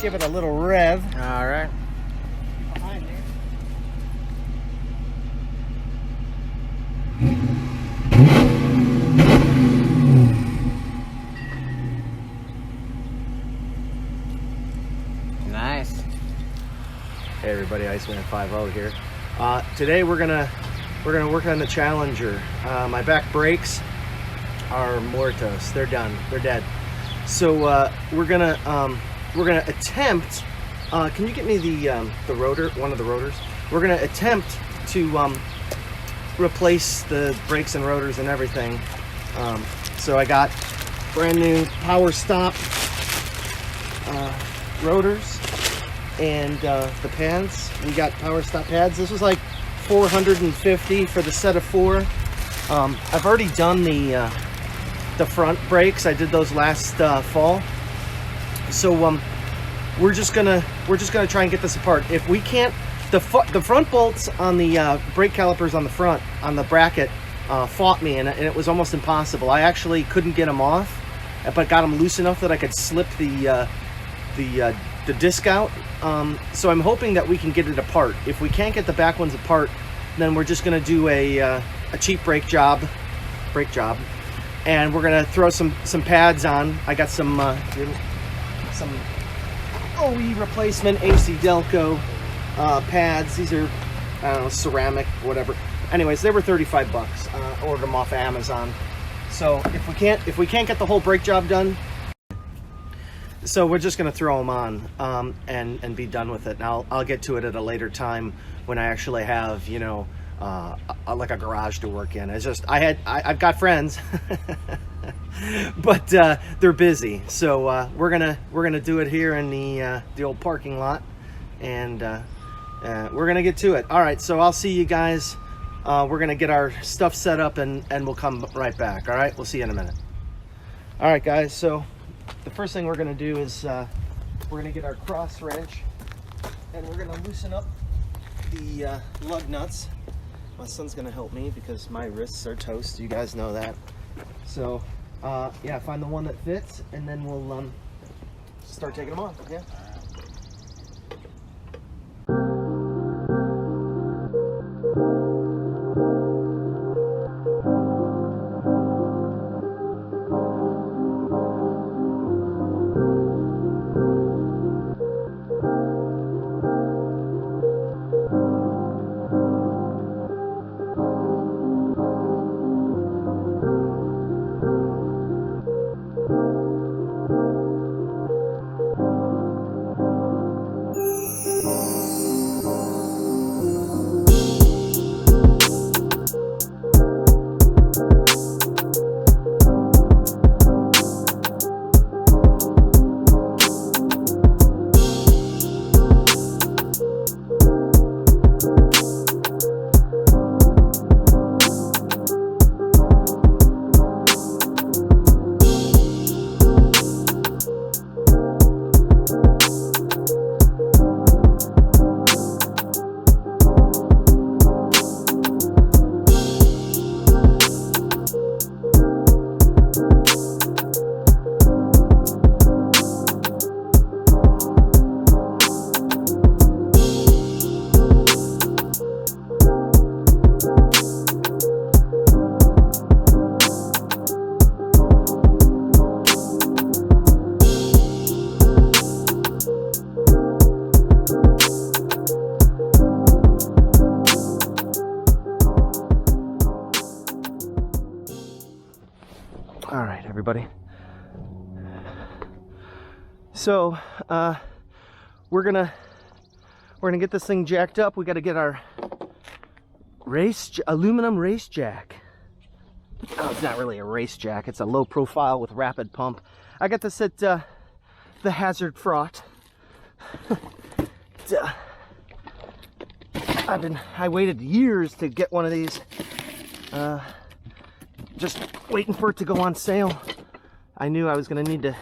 give it a little rev. All right. Behind there. Nice. Hey everybody, Iceman 50 here. Today we're gonna work on the Challenger. My back brakes are mortos. They're done. They're dead. So we're gonna attempt. Can you get me the rotor? One of the rotors. We're gonna attempt to replace the brakes and rotors and everything. So I got brand new power stop rotors and the pads. We got power stop pads. This was like $450 for the set of 4. I've already done the front brakes. I did those last fall. So we're just gonna try and get this apart. If we can't, the front bolts on the brake calipers on the front on the bracket fought me, and it was almost impossible. I actually couldn't get them off, but got them loose enough that I could slip the disc out. So I'm hoping that we can get it apart. If we can't get the back ones apart, then we're just gonna do a cheap brake job, and we're gonna throw some pads on. I got some OE replacement AC Delco pads. These are, I don't know, ceramic, whatever. Anyways, they were 35 bucks. Ordered them off Amazon. So if we can't get the whole brake job done, so we're just gonna throw them on and be done with it. Now I'll get to it at a later time when I actually have, you know, like a garage to work in. It's just I've got friends, but they're busy. So we're gonna do it here in the old parking lot, and we're gonna get to it. All right, so I'll see you guys. We're gonna get our stuff set up and we'll come right back. All right, we'll see you in a minute. All right, guys. So the first thing we're gonna do is we're gonna get our cross wrench and we're gonna loosen up the lug nuts. My son's gonna help me because my wrists are toast. You guys know that. So yeah, find the one that fits, and then we'll start taking them off. Yeah. All right, everybody. So we're gonna get this thing jacked up. We got to get our aluminum race jack. Oh, it's not really a race jack. It's a low profile with rapid pump. I got this at the Hazard Fraught. I waited years to get one of these. Just waiting for it to go on sale. I knew I was gonna need to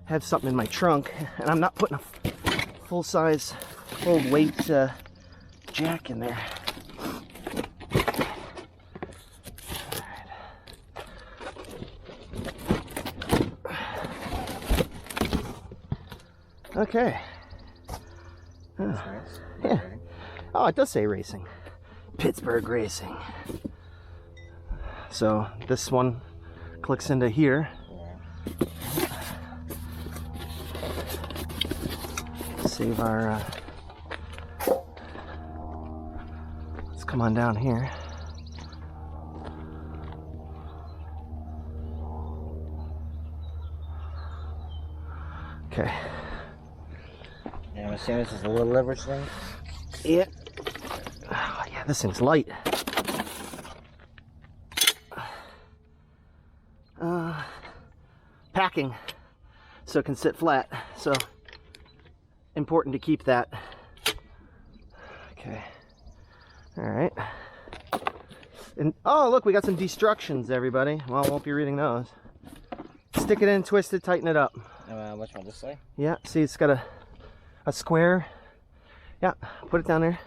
have something in my trunk, and I'm not putting a full-size, full-weight jack in there. Okay. That's nice. Yeah. Oh, it does say racing. Pittsburgh Racing. So this one clicks into here. Yeah. Save our. Let's come on down here. Okay. Yeah, I'm assuming this is a little leverage thing. Yeah. Oh, yeah, this thing's light. Packing, so it can sit flat. So important to keep that. Okay. All right. And oh, look, we got some destructions, everybody. Well, I won't be reading those. Stick it in, twist it, tighten it up. Which one? This way? Yeah. See, it's got a square. Yeah. Put it down there.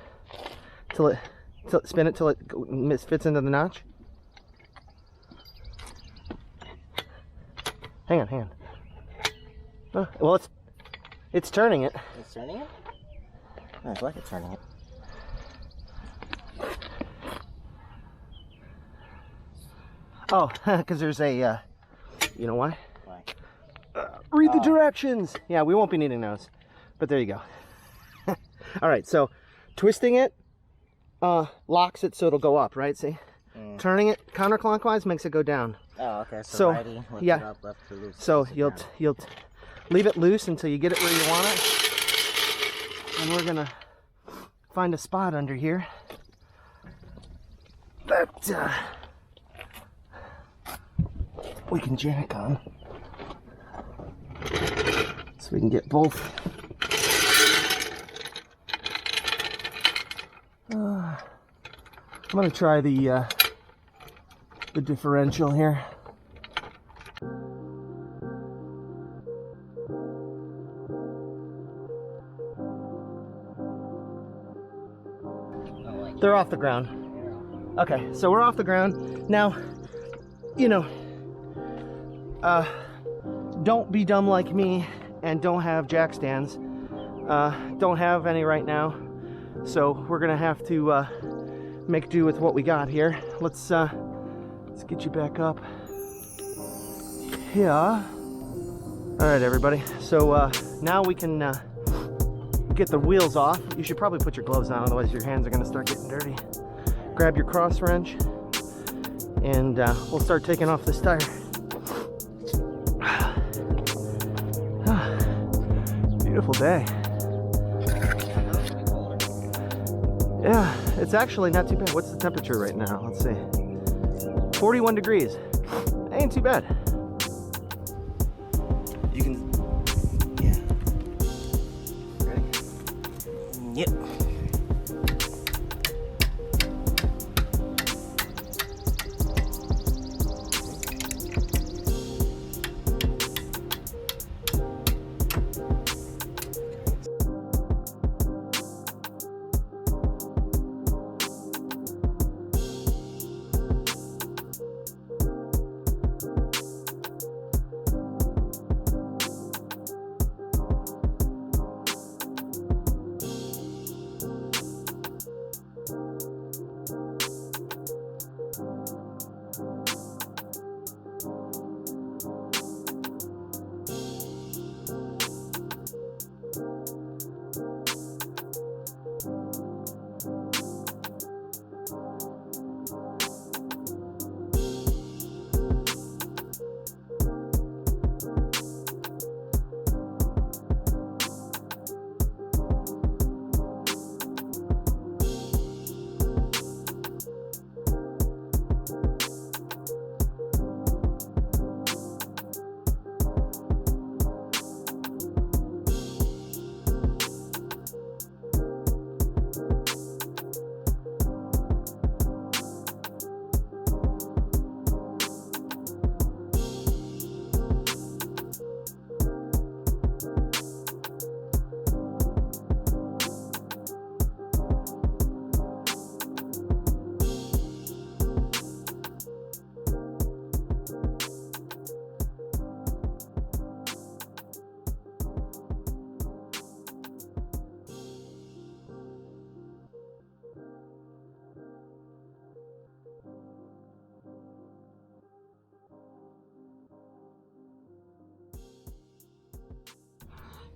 Spin it till it fits into the notch. Hang on. Oh, well, it's turning it. It's turning it? Oh, I like it turning it. Oh, because there's a, you know why? Why? Read the directions. Yeah, we won't be needing those, but there you go. All right, so twisting it locks it so it'll go up, right? See? Turning it counterclockwise makes it go down. Oh, okay. So righty, lift yeah. it up, left to loose. So you'll leave it loose until you get it where you want it. And we're gonna find a spot under here that we can jack on, so we can get both. I'm gonna try the differential here. They're off the ground. Okay, so we're off the ground. Now, you know, don't be dumb like me and don't have jack stands. Don't have any right now. So we're gonna have to make do with what we got here. Let's get you back up. Yeah. All right, everybody. So now we can get the wheels off. You should probably put your gloves on, otherwise your hands are gonna start getting dirty. Grab your cross wrench, and we'll start taking off this tire. Beautiful day. Yeah, it's actually not too bad. What's the temperature right now? Let's see. 41 degrees. Ain't too bad. You can, yeah. Ready? Yep.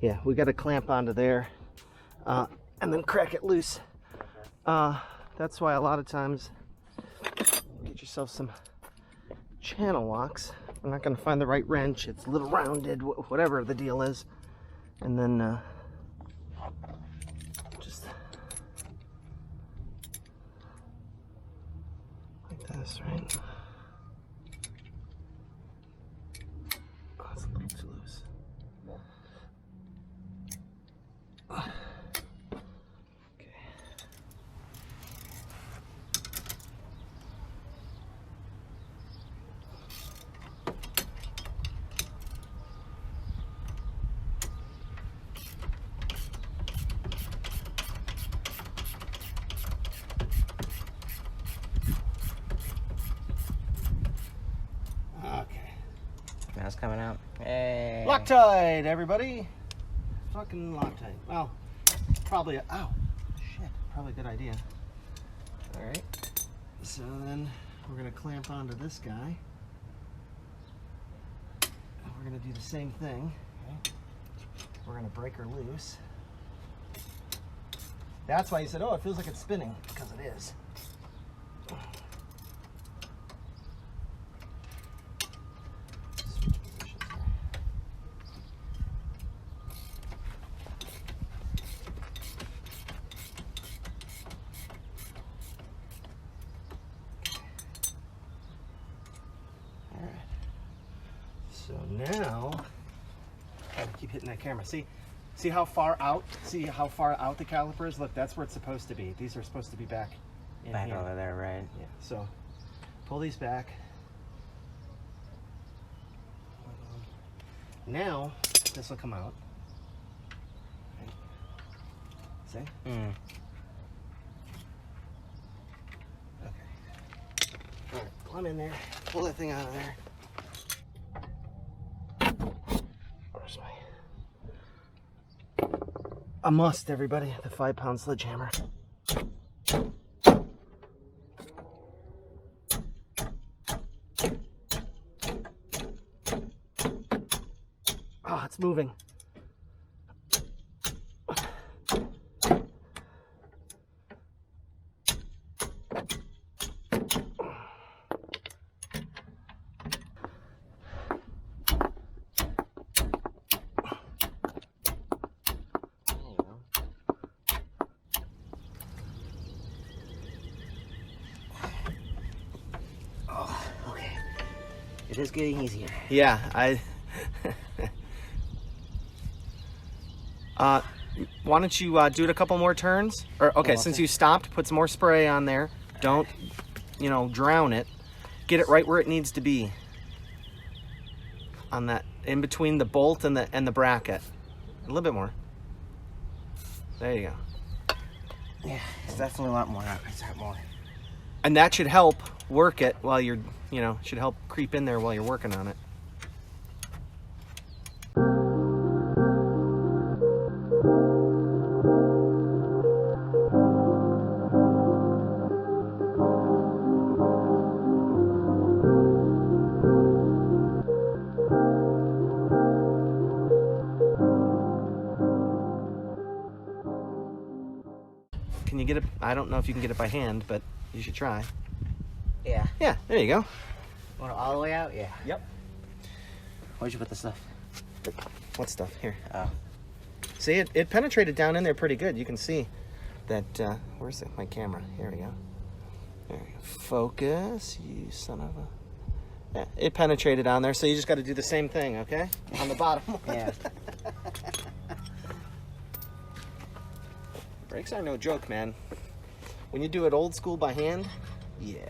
Yeah, we got to clamp onto there and then crack it loose. That's why a lot of times get yourself some channel locks. I'm not going to find the right wrench. It's a little rounded, whatever the deal is. And then just like this, right? Oh, it's a little too loose. Okay. Now it's coming out. Hey. Loctite, everybody. Fucking Loctite. Well, probably ow, shit, probably a good idea. All right, so then we're gonna clamp onto this guy. And we're gonna do the same thing. Okay. We're gonna break her loose. That's why you said, oh, it feels like it's spinning, because it is. So now, I keep hitting that camera. See how far out? See how far out the caliper is? Look, that's where it's supposed to be. These are supposed to be back in Back here. over there, right? Yeah. So pull these back. Now this will come out. Right. See? Mm. Okay. All right. Climb in there. Pull that thing out of there. Where's my... A must, everybody. The 5-pound sledgehammer. Oh, it's moving. It is getting easier. Yeah, why don't you do it a couple more turns? Or okay, since you stopped, put some more spray on there. Don't, drown it. Get it right where it needs to be. On that, in between the bolt and the bracket. A little bit more. There you go. Yeah, it's definitely a lot more. It's a lot more. And that should help work it while you're, should help creep in there while you're working on it. Can you get it? I don't know if you can get it by hand, but you should try. Yeah. Yeah, there you go. Want it all the way out? Yeah. Yep. Where'd you put the stuff? What stuff? Here. Oh. See, it penetrated down in there pretty good. You can see that, where's my camera? Here we go. There we go. Focus, you son of a... Yeah, it penetrated on there, so you just got to do the same thing, okay? On the bottom. Yeah. Brakes are no joke, man. When you do it old school by hand, yeah.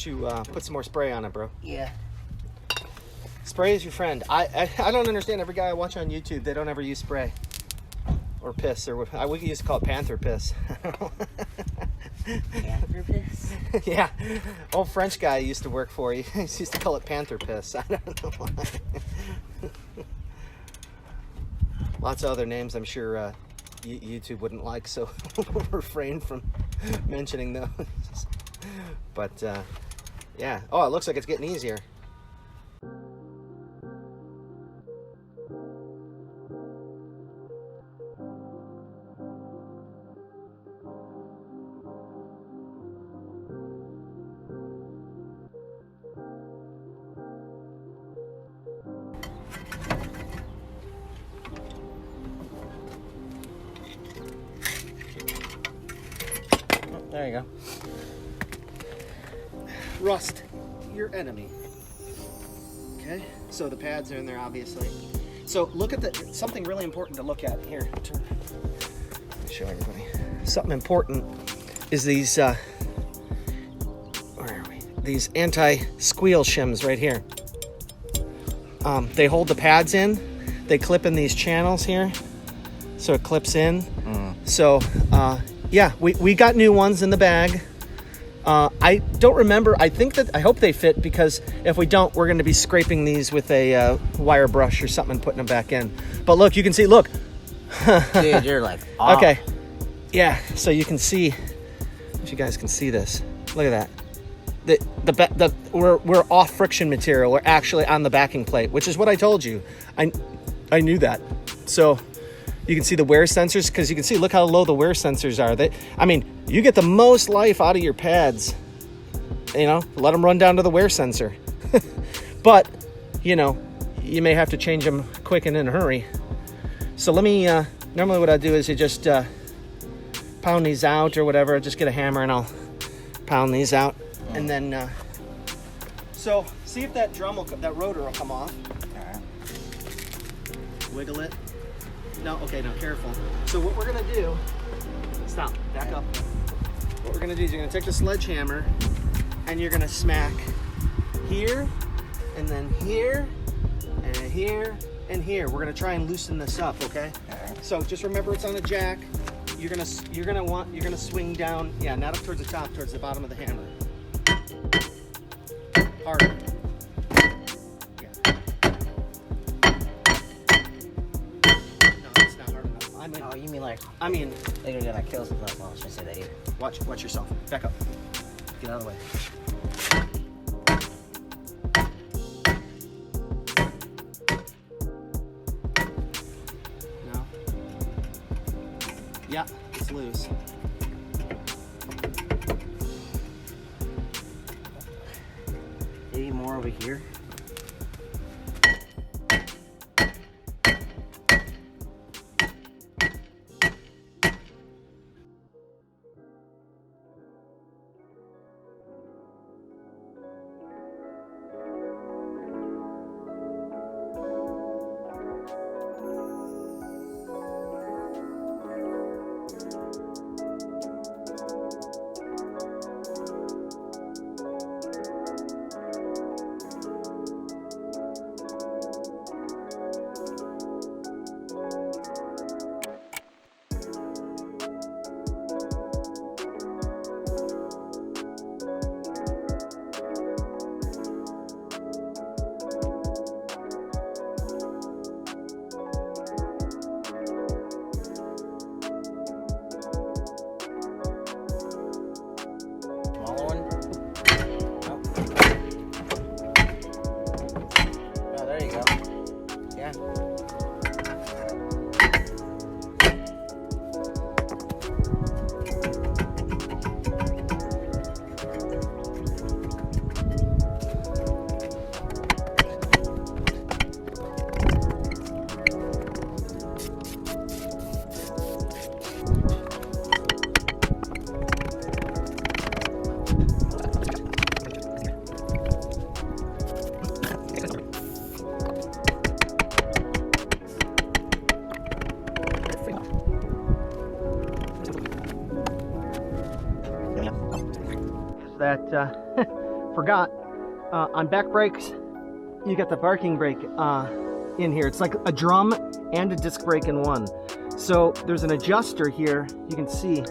You put some more spray on it, bro. Yeah. Spray is your friend. I don't understand every guy I watch on YouTube. They don't ever use spray or piss or what we used to call it panther piss. Panther piss? Yeah, old French guy used to work for. He used to call it panther piss. I don't know why. Lots of other names I'm sure YouTube wouldn't like, so we'll refrain from mentioning those. But yeah. Oh, it looks like it's getting easier. There you go. Rust, your enemy. Okay, so the pads are in there, obviously. So look at something really important to look at here. Let me show everybody. Something important is these, where are we? These anti-squeal shims right here. They hold the pads in. They clip in these channels here, so it clips in. So, yeah, we got new ones in the bag. I don't remember. I hope they fit, because if we don't, we're going to be scraping these with a wire brush or something and putting them back in. But look, you can see, look. Dude, you're like, oh. Okay. Yeah, so you can see, if you guys can see this. Look at that. We're off friction material. We're actually on the backing plate, which is what I told you. I knew that. So you can see the wear sensors, because you can see, look how low the wear sensors are. I mean, you get the most life out of your pads, you know, let them run down to the wear sensor. But, you know, you may have to change them quick and in a hurry. So let me, normally what I do is you just pound these out or whatever. I just get a hammer and I'll pound these out. And then, so see if that that rotor will come off. All right. Wiggle it. No, okay, no, careful. So what we're gonna do, stop, back up. What we're gonna do is you're gonna take the sledgehammer and you're gonna smack here, and then here, and here, and here. We're gonna try and loosen this up, okay? Alright. So just remember, it's on a jack. You're gonna swing down, yeah, not up towards the top, towards the bottom of the hammer. Harder. Oh, you mean like? I mean, they're gonna kill some. Well, I shouldn't say that either. Watch yourself. Back up. Get out of the way. No. Yeah, it's loose. Maybe more over here. That forgot on back brakes, you got the parking brake in here. It's like a drum and a disc brake in one. So there's an adjuster here. You can see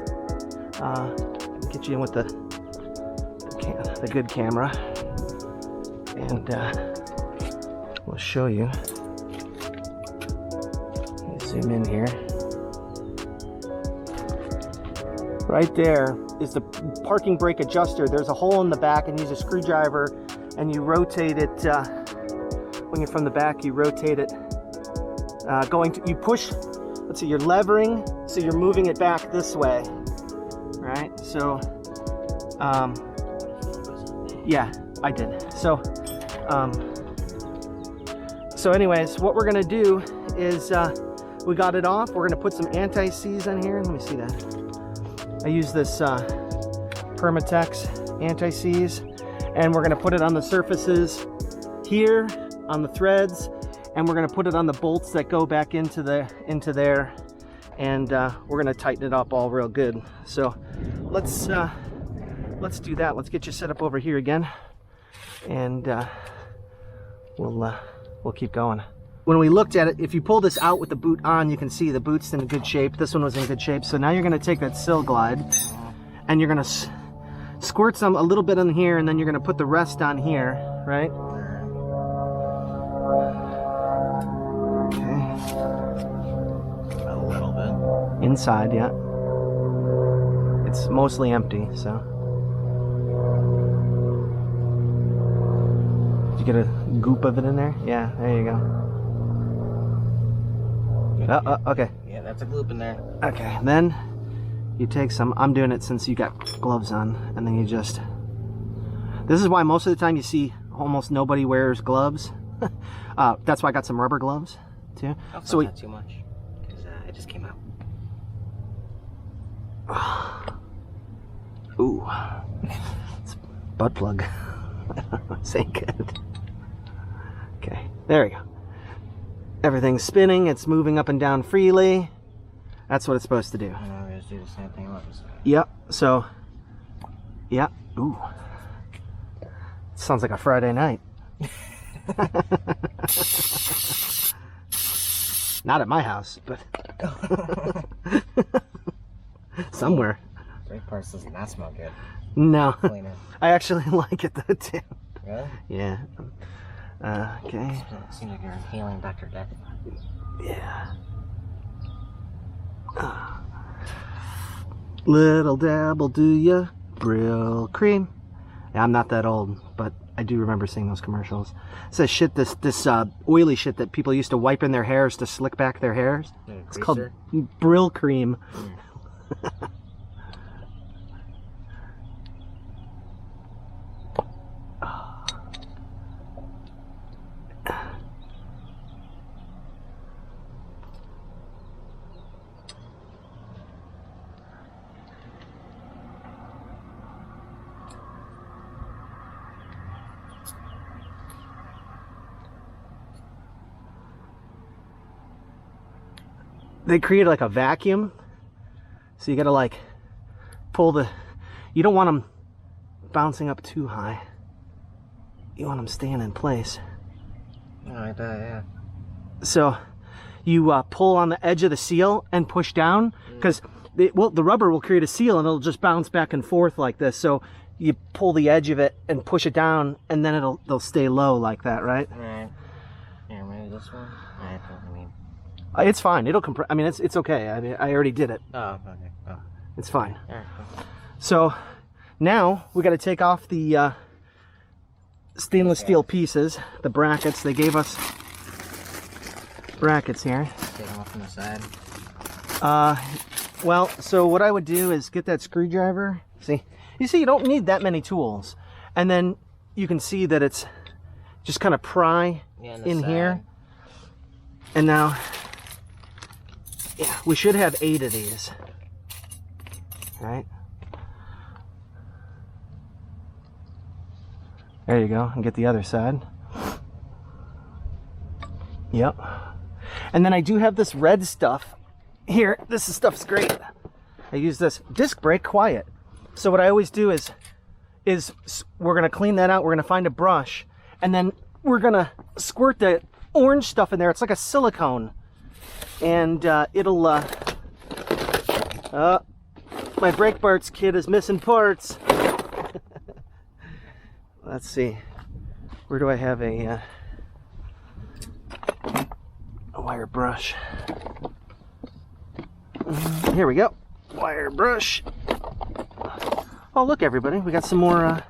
get you in with the good camera, and we'll show you. Let me zoom in here. Right there is the parking brake adjuster. There's a hole in the back, and use a screwdriver, and you rotate it. When you're from the back, you rotate it. You push. Let's see, you're levering, so you're moving it back this way, right? So, yeah, I did. So, anyways, what we're gonna do is we got it off. We're gonna put some anti-seize on here. Let me see that. I use this Permatex anti-seize, and we're gonna put it on the surfaces here, on the threads, and we're gonna put it on the bolts that go back into there, and we're gonna tighten it up all real good. So let's do that. Let's get you set up over here again, and we'll keep going. When we looked at it, if you pull this out with the boot on, you can see the boot's in good shape. This one was in good shape. So now you're gonna take that sill glide, and you're gonna squirt a little bit on here, and then you're gonna put the rest on here, right? Okay. A little bit. Inside, yeah. It's mostly empty, so. Did you get a goop of it in there? Yeah, there you go. Okay. Yeah, that's a gloop in there. Okay, then you take some. I'm doing it since you got gloves on, and then you just. This is why most of the time you see almost nobody wears gloves. That's why I got some rubber gloves too. Oh, so not too much, because it just came out. Ooh, it's a butt plug. This ain't good. Okay, there we go. Everything's spinning. It's moving up and down freely. That's what it's supposed to do. And I'm going to do the same thing on the side. Yep. So, yeah. Ooh, sounds like a Friday night. Not at my house, but somewhere. Brake parts does not smell good. No, Cleaner. I actually like it though too. Really? Yeah. Okay. Seems like you're inhaling Dr. Death. Yeah. Little dabble, do ya? Brill cream. Yeah, I'm not that old, but I do remember seeing those commercials. It says shit, this oily shit that people used to wipe in their hairs to slick back their hairs. It's called Brill cream. They create like a vacuum, so you gotta like pull the, you don't want them bouncing up too high, you want them staying in place. Like that, yeah. So you pull on the edge of the seal and push down, because the rubber will create a seal and it'll just bounce back and forth like this. So you pull the edge of it and push it down, and then they'll stay low like that, right? Right. Here, maybe this one. I mean. It's fine. It'll compress. I mean, it's okay. I mean, I already did it. Oh, okay. Oh. It's fine. All right, cool. So now we got to take off the stainless steel pieces, the brackets. They gave us brackets here. Take them off from the side. Well, so what I would do is get that screwdriver. See, you don't need that many tools, and then you can see that it's just kind of pry in here. And now, yeah, we should have 8 of these, right? There you go, and get the other side. Yep. And then I do have this red stuff here. This stuff's great. I use this disc brake quiet. So what I always do is we're gonna clean that out. We're gonna find a brush, and then we're gonna squirt the orange stuff in there. It's like a silicone, and it'll My brake parts kit is missing parts. Let's see. Where do I have a wire brush? Here we go. Wire brush. Oh, look, everybody. We got some more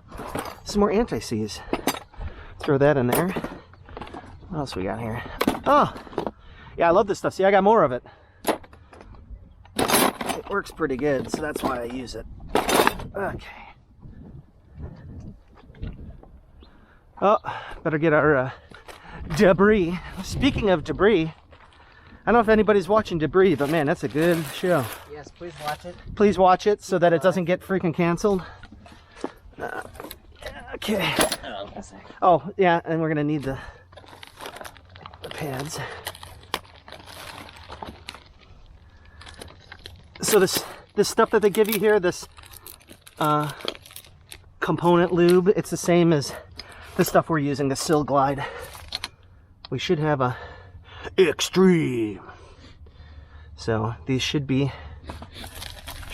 anti-seize. Throw that in there. What else we got here? Oh, yeah, I love this stuff. See, I got more of it. It works pretty good, so that's why I use it. Okay. Oh, better get our debris. Speaking of debris, I don't know if anybody's watching Debris, but man, that's a good show. Yes, please watch it. Please watch it so that it doesn't get freaking canceled. Okay. Oh, yeah, and we're gonna need the pads. So this stuff that they give you here, this component lube, it's the same as the stuff we're using, the Sill Glide. We should have a Extreme. So these should be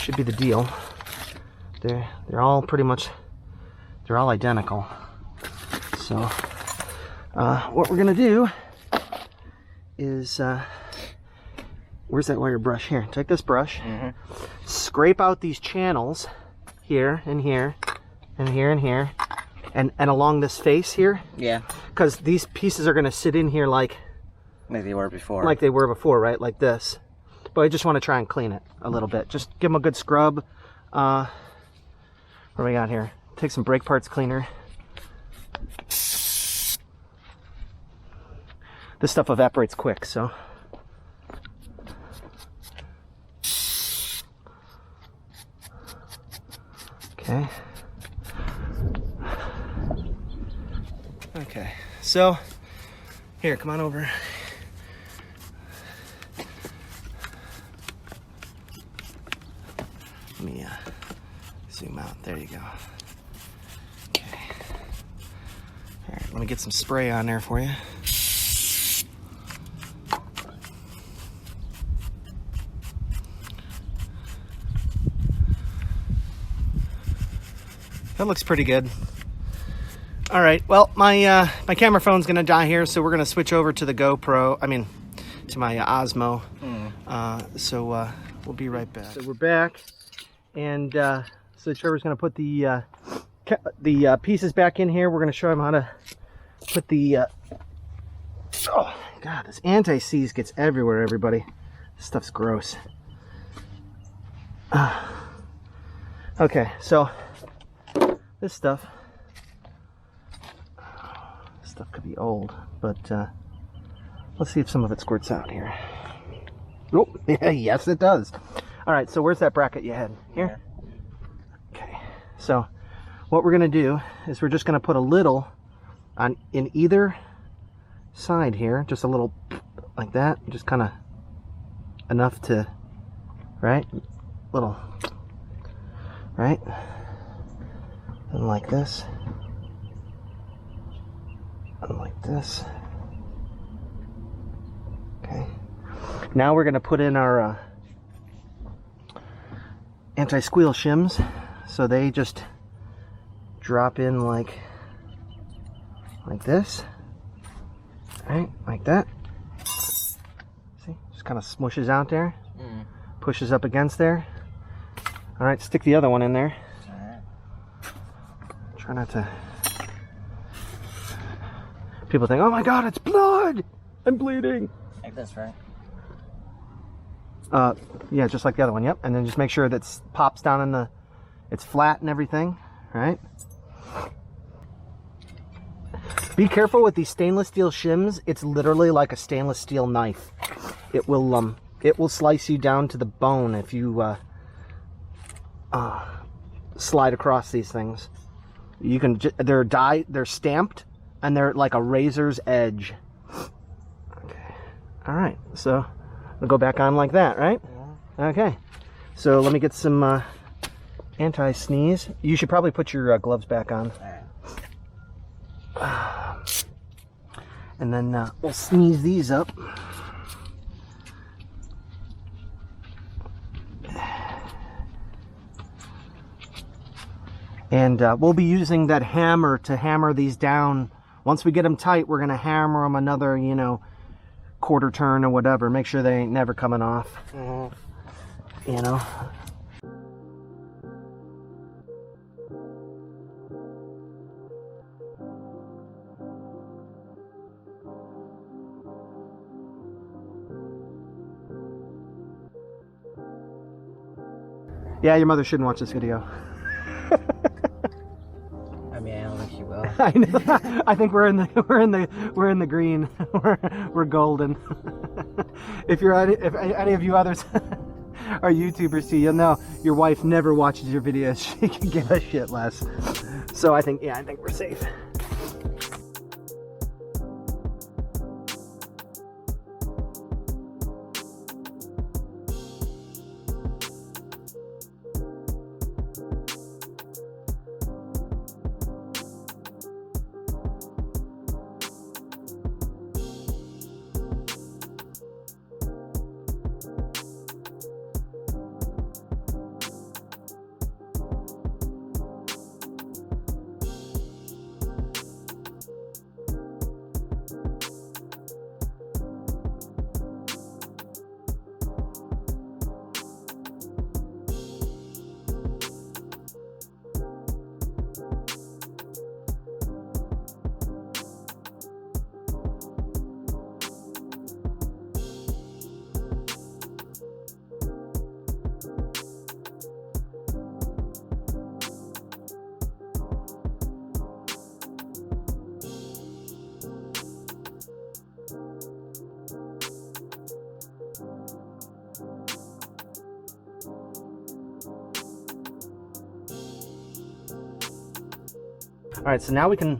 the deal. They're all pretty much, they're all identical. So what we're gonna do is where's that wire brush? Here, take this brush, scrape out these channels here and here and here and here and along this face here. Yeah. Because these pieces are gonna sit in here like they were before. Like they were before, right? Like this. But I just want to try and clean it a little bit. Just give them a good scrub. What do we got here? Take some brake parts cleaner. This stuff evaporates quick, so. Okay. Okay, so here, come on over. Let me zoom out. There you go. Okay. All right, let me get some spray on there for you. That looks pretty good. All right, well, my camera phone's gonna die here, so we're gonna switch over to the GoPro. I mean, to my Osmo. So we'll be right back. So we're back, and so Trevor's gonna put the pieces back in here. We're gonna show him how to put the. Oh God, this anti-seize gets everywhere, everybody. This stuff's gross. Okay, so this stuff could be old, but let's see if some of it squirts out here. Oh, yeah, yes it does. All right, so where's that bracket you had? Here? Okay, so what we're gonna do is we're just gonna put a little in either side here, just a little like that, just kind of enough to, right? Little, right? And like this. And like this. Okay. Now we're going to put in our anti-squeal shims, so they just drop in like this, right? Like that. See, just kind of smooshes out there, pushes up against there. All right, stick the other one in there. Try not to. People think, oh my God, it's blood! I'm bleeding. Like this, right? Yeah, just like the other one, yep. And then just make sure that pops down in the, it's flat and everything, right? Be careful with these stainless steel shims. It's literally like a stainless steel knife. It will slice you down to the bone if you slide across these things. You can, they're stamped, and they're like a razor's edge. Okay. All right, so we'll go back on like that, right? Yeah. Okay. So let me get some anti-sneeze. You should probably put your gloves back on. All right. And then we'll sneeze these up. And we'll be using that hammer to hammer these down. Once we get them tight, we're gonna hammer them another, you know, quarter turn or whatever. Make sure they ain't never coming off. You know. Yeah, your mother shouldn't watch this video. I mean, I don't think she will. I know. I think we're in the green. we're golden. If any of you others are YouTubers, see, you'll know your wife never watches your videos. She can give a shit less. So I think we're safe. All right, so now we can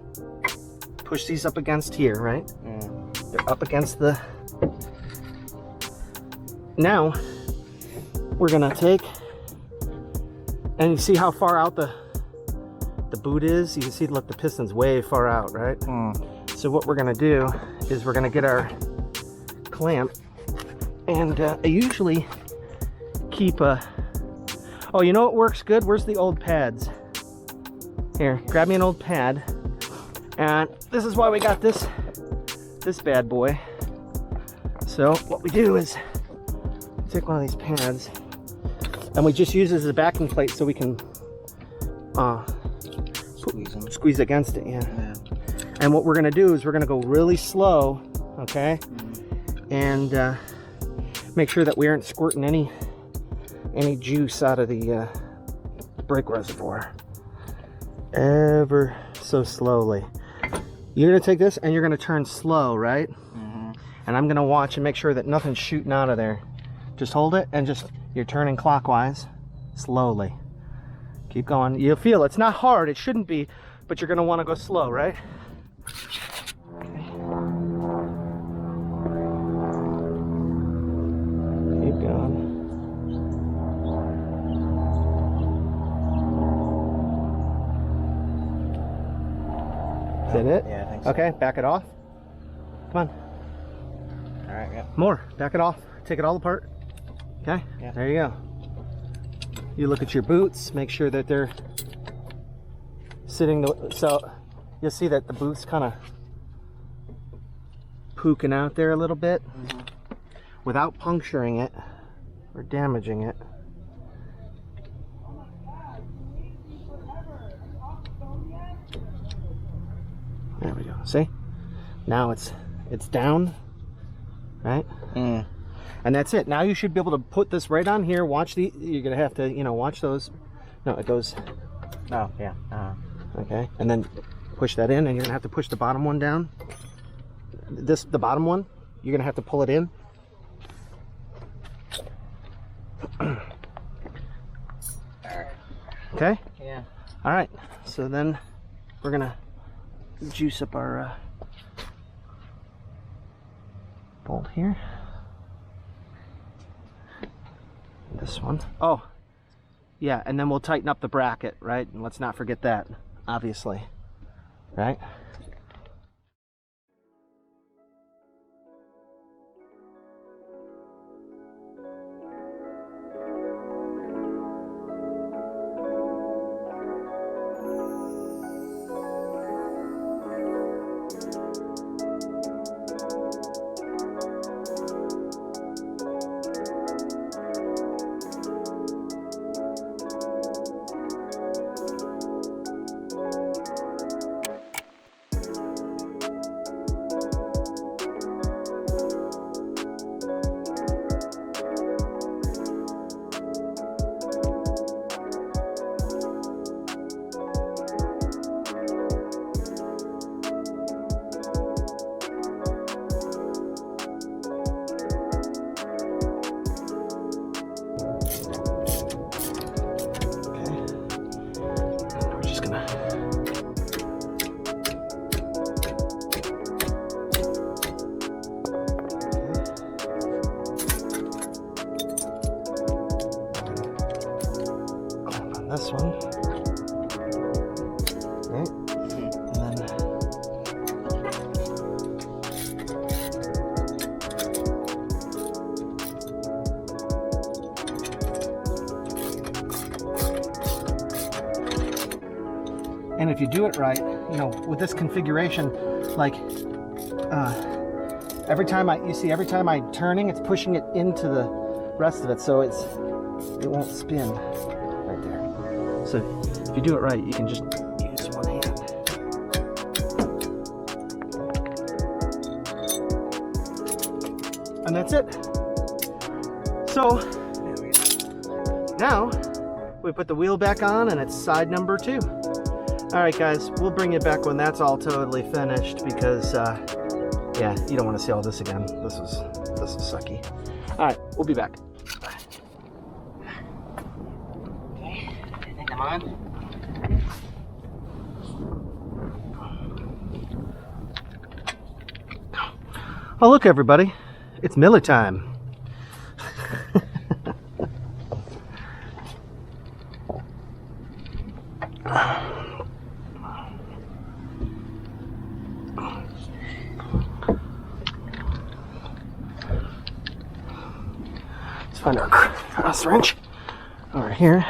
push these up against here, right? They're up against the... Now, we're gonna take, and you see how far out the boot is? You can see, look, the piston's way far out, right? So what we're gonna do is we're gonna get our clamp, and I usually keep a... Oh, you know what works good? Where's the old pads? Here, grab me an old pad, and this is why we got this bad boy. So what we do is take one of these pads, and we just use it as a backing plate so we can squeeze against it. Yeah. And what we're gonna do is we're gonna go really slow, okay, and make sure that we aren't squirting any juice out of the brake reservoir. Ever so slowly. You're gonna take this and you're gonna turn slow, right? And I'm gonna watch and make sure that nothing's shooting out of there. Just hold it and just, you're turning clockwise, slowly. Keep going. You'll feel it's not hard, it shouldn't be, but you're gonna wanna go slow, right? Keep going. Is that it? Yeah, I think so. Okay, back it off. Come on. All right, yeah. More. Back it off. Take it all apart. Okay? Yeah. There you go. You look at your boots, make sure that they're sitting so you'll see that the boot's kind of pooking out there a little bit without puncturing it or damaging it. There we go. See? Now it's down, right? And that's it. Now you should be able to put this right on here. Watch you're gonna have to, you know, watch those. No, it goes. Oh, yeah. Okay, and then push that in, and you're gonna have to push the bottom one down. The bottom one, you're gonna have to pull it in. Okay? Yeah. All right, so then we're gonna juice up our bolt here. This one. Oh, yeah, and then we'll tighten up the bracket, right? And let's not forget that, obviously, right? Right? And then and if you do it right, you know, with this configuration, like every time I'm turning, it's pushing it into the rest of it, so it won't spin right there. So if you do it right, you can just use one hand. And that's it. So now we put the wheel back on, and it's side number 2. All right, guys, we'll bring you back when that's all totally finished, because yeah, you don't want to see all this again. This is sucky. All right, we'll be back. Okay, I think I'm on. Oh, look, everybody, it's Miller time. Let's find our cross wrench over here.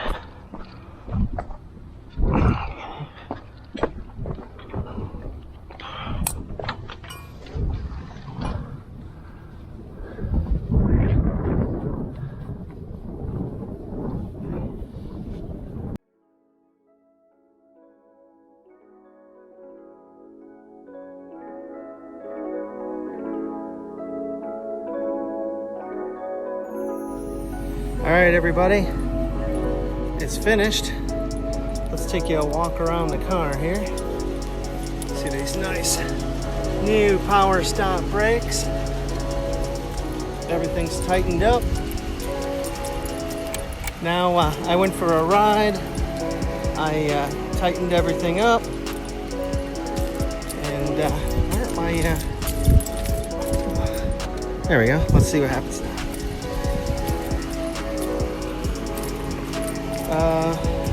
All right, everybody, it's finished. Let's take you a walk around the car here. See these nice new power stop brakes. Everything's tightened up. Now I went for a ride. I tightened everything up, and there we go. Let's see what happens now.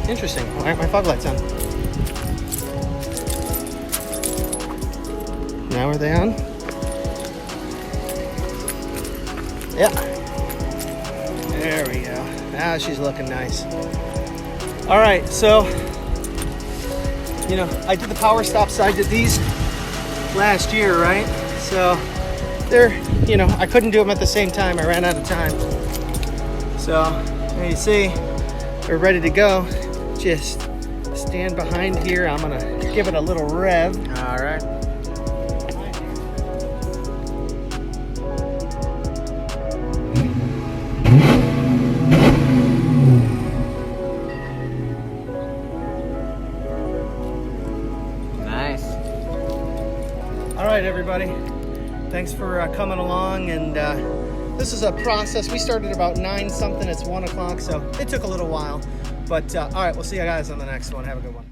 Interesting. Why aren't my fog lights on? Now are they on? Yeah. There we go. Now she's looking nice. All right, so, you know, I did the power stops. I did these last year, right? So they're, you know, I couldn't do them at the same time. I ran out of time. So there you see, we're ready to go. Just stand behind here. I'm gonna give it a little rev. All right. Nice. All right, everybody. Thanks for coming along. And this is a process. We started about 9 something. It's 1 o'clock, so it took a little while. But all right, we'll see you guys on the next one. Have a good one.